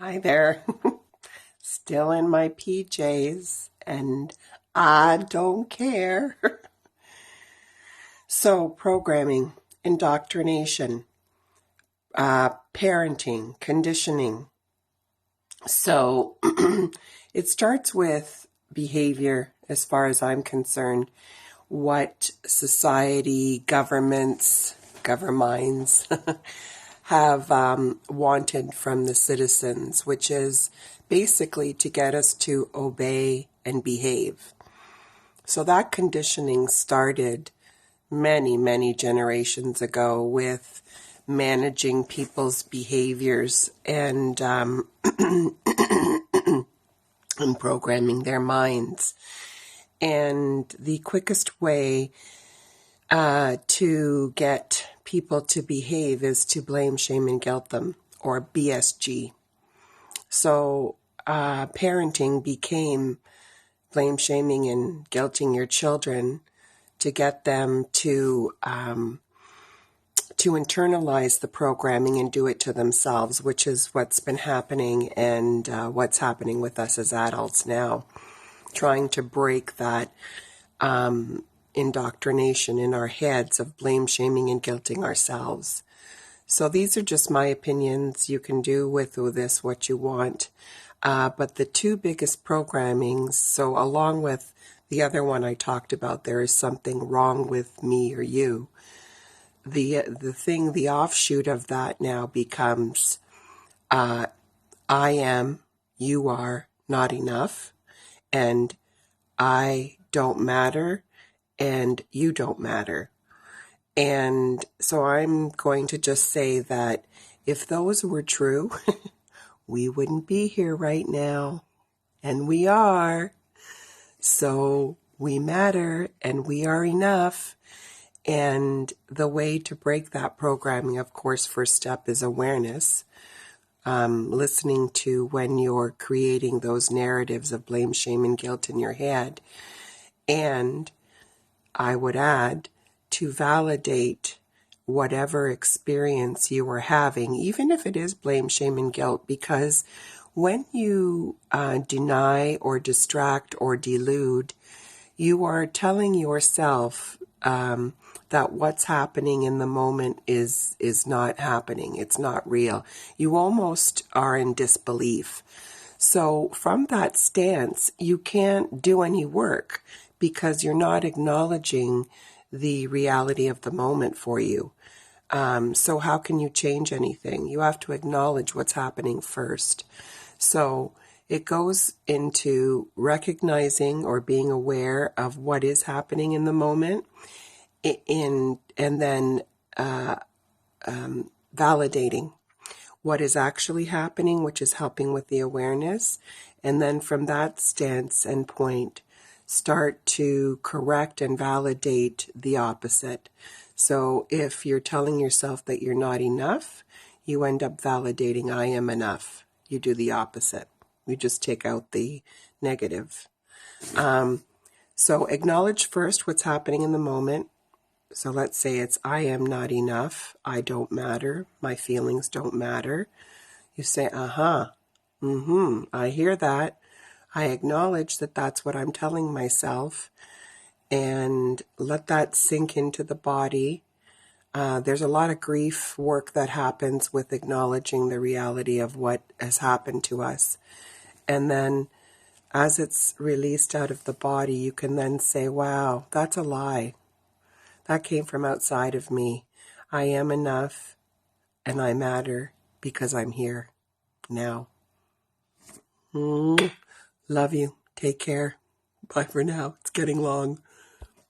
Hi there. Still in my PJs, and I don't care. So, programming, indoctrination, parenting, conditioning. So, it starts with behavior, as far as I'm concerned. What society, governments have wanted from the citizens, which is basically to get us to obey and behave. So that conditioning started many, many generations ago with managing people's behaviors and programming their minds. And the quickest way to get people to behave is to blame, shame, and guilt them, or BSG. So parenting became blame, shaming, and guilting your children to get them to internalize the programming and do it to themselves, which is what's been happening and what's happening with us as adults now, trying to break that indoctrination in our heads of blame, shaming, and guilting ourselves. So these are just my opinions. You can do with this what you want. But the two biggest programmings, so along with the other one I talked about, there is something wrong with me or you. The offshoot of that now becomes I am, you are not enough, and I don't matter, and you don't matter. And so I'm going to just say that if those were true, we wouldn't be here right now. And we are. So we matter and we are enough. And the way to break that programming, of course, first step is awareness. Listening to when you're creating those narratives of blame, shame, and guilt in your head. And I would add to validate whatever experience you are having, even if it is blame, shame, and guilt, because when you deny or distract or delude, you are telling yourself that what's happening in the moment is not happening. It's not real. You almost are in disbelief. So from that stance, you can't do any work because you're not acknowledging the reality of the moment for you. So how can you change anything? You have to acknowledge what's happening first. So it goes into recognizing or being aware of what is happening in the moment, and then validating what is actually happening, which is helping with the awareness. And then from that stance and point, start to correct and validate the opposite. So if you're telling yourself that you're not enough, you end up validating I am enough. You do the opposite. You just take out the negative. So acknowledge first what's happening in the moment. So let's say it's I am not enough. I don't matter. My feelings don't matter. You say, I hear that. I acknowledge that that's what I'm telling myself, and let that sink into the body. There's a lot of grief work that happens with acknowledging the reality of what has happened to us. And then as it's released out of the body, you can then say, wow, that's a lie. That came from outside of me. I am enough and I matter because I'm here now. Love you. Take care. Bye for now. It's getting long.